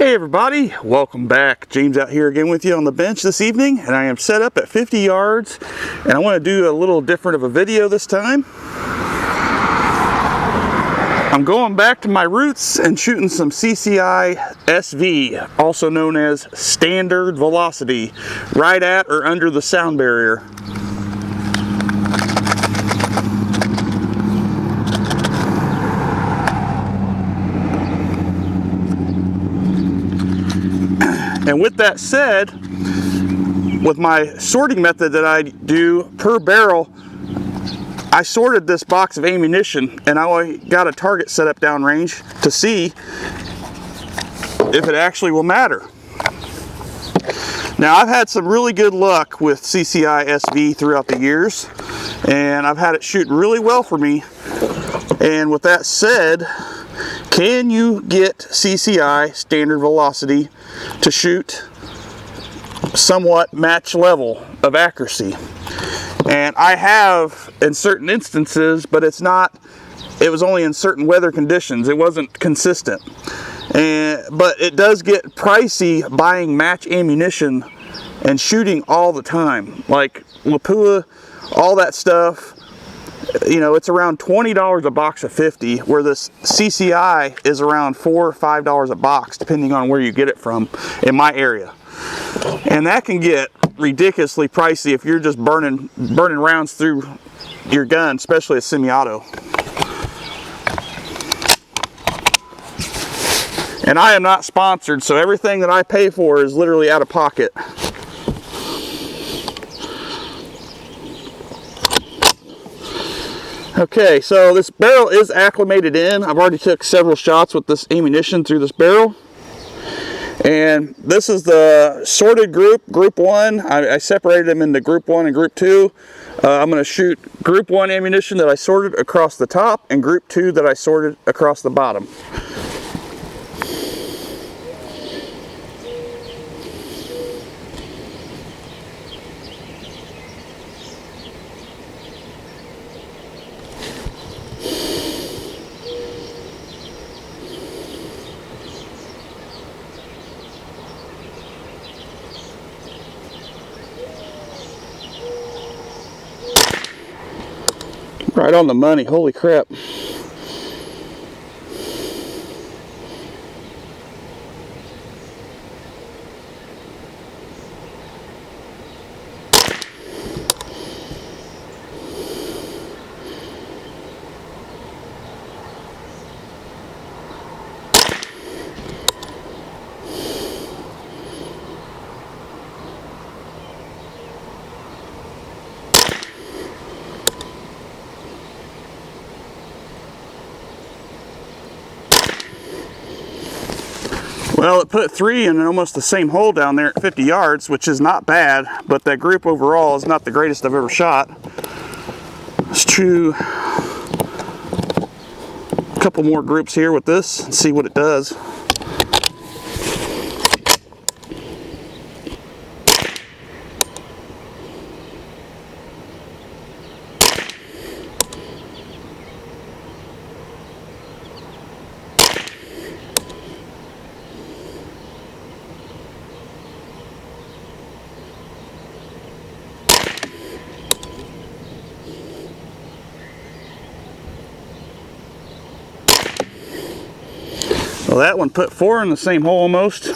Hey everybody, welcome back. James out here again with you on the bench this evening, and I am set up at 50 yards, and I want to do a little different of a video this time. I'm going back to my roots and shooting some CCI SV, also known as standard velocity, right at or under the sound barrier. And with that said, with my sorting method that I do per barrel, I sorted this box of ammunition and I got a target set up downrange to see if it actually will matter. Now, I've had some really good luck with CCI SV throughout the years, and I've had it shoot really well for me. And with that said, can you get CCI standard velocity to shoot somewhat match level of accuracy? And I have in certain instances, but it was only in certain weather conditions. It wasn't consistent. But it does get pricey buying match ammunition and shooting all the time. Like Lapua, all that stuff. You know, it's around $20 a box of 50, where this CCI is around $4 or $5 a box, depending on where you get it from in my area. And that can get ridiculously pricey if you're just burning rounds through your gun, especially a semi-auto. And I am not sponsored, so everything that I pay for is literally out of pocket. Okay, so this barrel is acclimated in. I've already took several shots with this ammunition through this barrel. And this is the sorted group 1. I separated them into group 1 and group 2. I'm going to shoot group 1 ammunition that I sorted across the top and group 2 that I sorted across the bottom. Right on the money, holy crap. Well, it put 3 in almost the same hole down there at 50 yards, which is not bad, but that group overall is not the greatest I've ever shot. Let's do a couple more groups here with this and see what it does. Well, that one put 4 in the same hole almost.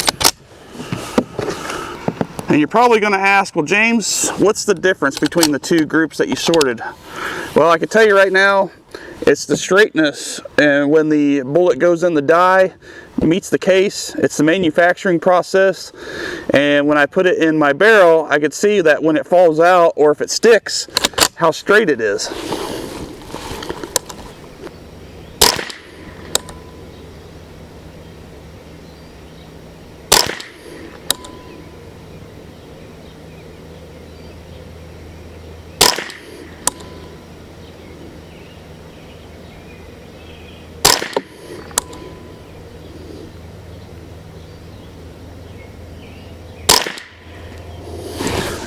And you're probably going to ask, well, James, what's the difference between the two groups that you sorted? Well, I can tell you right now, it's the straightness. And when the bullet goes in the die, meets the case, it's the manufacturing process. And when I put it in my barrel, I could see that when it falls out or if it sticks, how straight it is.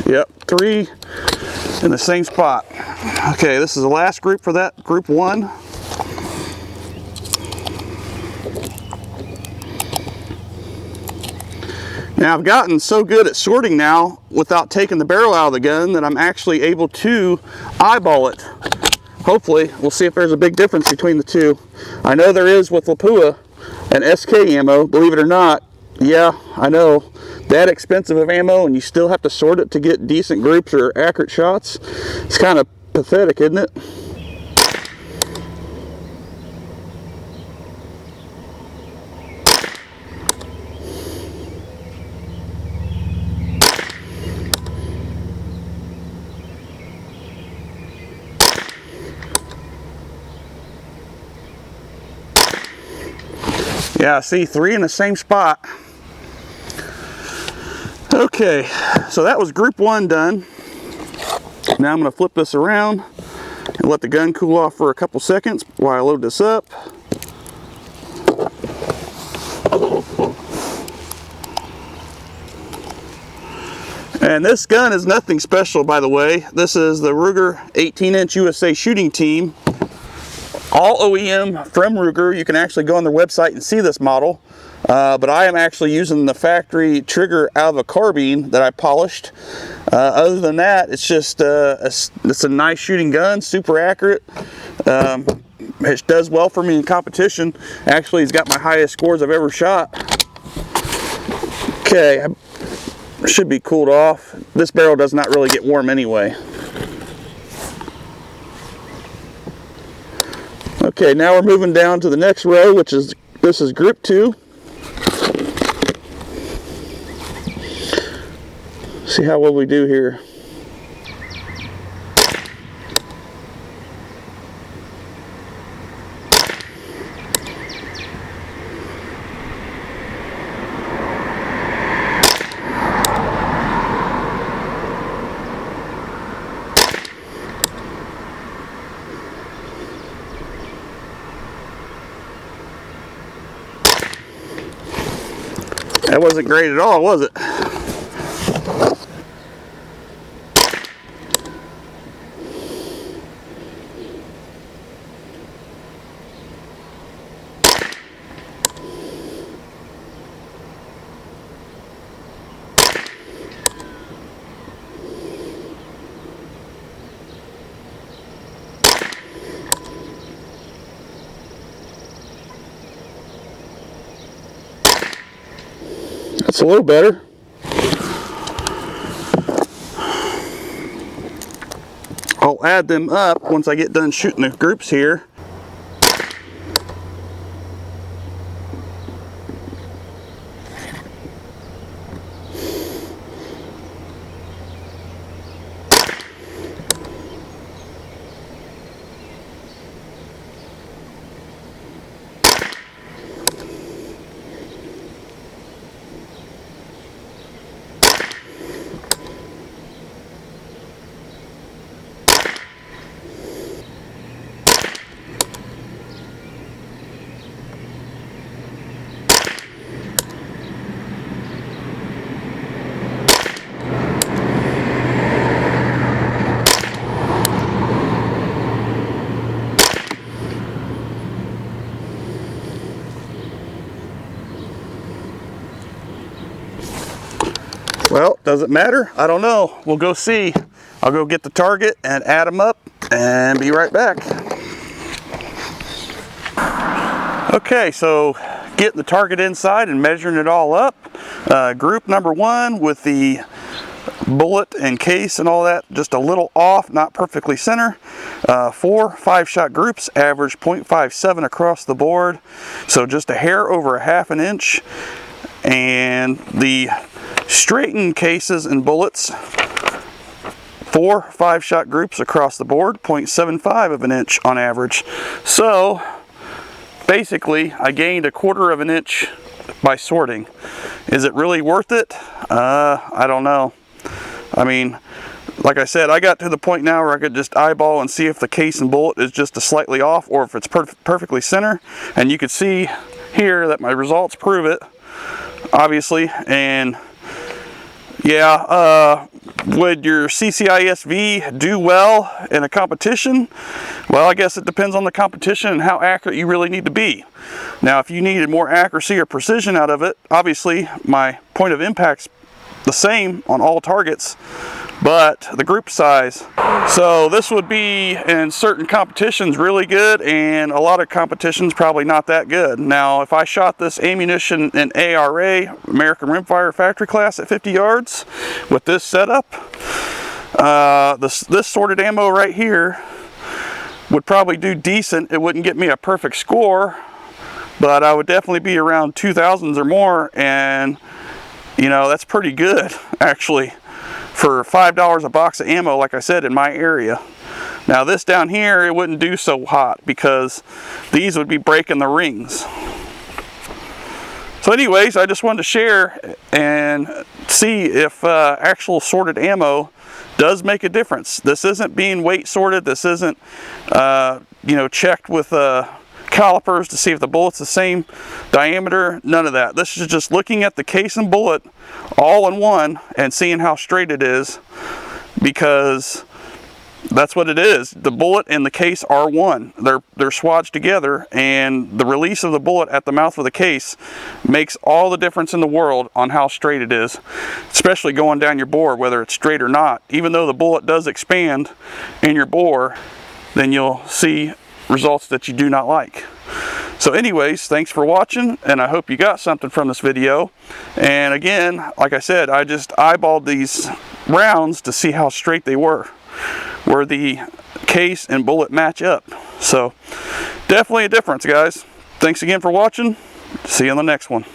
Yep, 3 in the same spot. Okay, this is the last group for that, group 1. Now I've gotten so good at sorting now without taking the barrel out of the gun that I'm actually able to eyeball it. Hopefully, we'll see if there's a big difference between the two. I know there is with Lapua and SK ammo, believe it or not. Yeah, I know, that expensive of ammo and you still have to sort it to get decent groups or accurate shots. It's kind of pathetic, isn't it? Yeah, see, 3 in the same spot. Okay, so that was group 1 done. Now I'm going to flip this around and let the gun cool off for a couple seconds while I load this up. And this gun is nothing special, by the way. This is the Ruger 18-inch USA shooting team. All OEM from Ruger. You can actually go on their website and see this model. But I am actually using the factory trigger out of a carbine that I polished. Other than that, it's just it's a nice shooting gun, super accurate. It does well for me in competition. Actually, it's got my highest scores I've ever shot. Okay, I should be cooled off. This barrel does not really get warm anyway. Okay, now we're moving down to the next row, which is, this is group 2. See how well we do here. That wasn't great at all, was it? That's a little better. I'll add them up once I get done shooting the groups here. Well, does it matter? I don't know. We'll go see. I'll go get the target and add them up and be right back. Okay, so getting the target inside and measuring it all up. Group number 1 with the bullet and case and all that, just a little off, not perfectly center. 4 5-shot groups, average 0.57 across the board, so just a hair over a ½ an inch. And the straightened cases and bullets, 4 5-shot groups across the board, 0.75 of an inch on average. So basically I gained a ¼ of an inch by sorting. Is it really worth it? I don't know. I mean, like I said, I got to the point now where I could just eyeball and see if the case and bullet is just a slightly off or if it's perfectly center. And you could see here that my results prove it, obviously. And Yeah, would your CCI SV do well in a competition? Well, I guess it depends on the competition and how accurate you really need to be. Now, if you needed more accuracy or precision out of it, obviously my point of impact's the same on all targets, but the group size. So this would be in certain competitions really good, and a lot of competitions probably not that good. Now, if I shot this ammunition in ARA, American Rimfire Factory Class, at 50 yards with this setup, this sorted ammo right here would probably do decent. It wouldn't get me a perfect score, but I would definitely be around 2000s or more, and you know, that's pretty good actually for $5 a box of ammo, like I said, in my area. Now this down here, it wouldn't do so hot because these would be breaking the rings. So anyways, I just wanted to share and see if actual sorted ammo does make a difference. This isn't being weight sorted. This isn't you know, checked with calipers to see if the bullet's the same diameter. None of that. This is just looking at the case and bullet all in one and seeing how straight it is, because that's what it is. The bullet and the case are one. They're swatched together, and the release of the bullet at the mouth of the case makes all the difference in the world on how straight it is, especially going down your bore, whether it's straight or not. Even though the bullet does expand in your bore, then you'll see results that you do not like. So anyways, thanks for watching, and I hope you got something from this video. And again, like I said, I just eyeballed these rounds to see how straight they were, where the case and bullet match up. So definitely a difference, guys. Thanks again for watching. See you on the next one.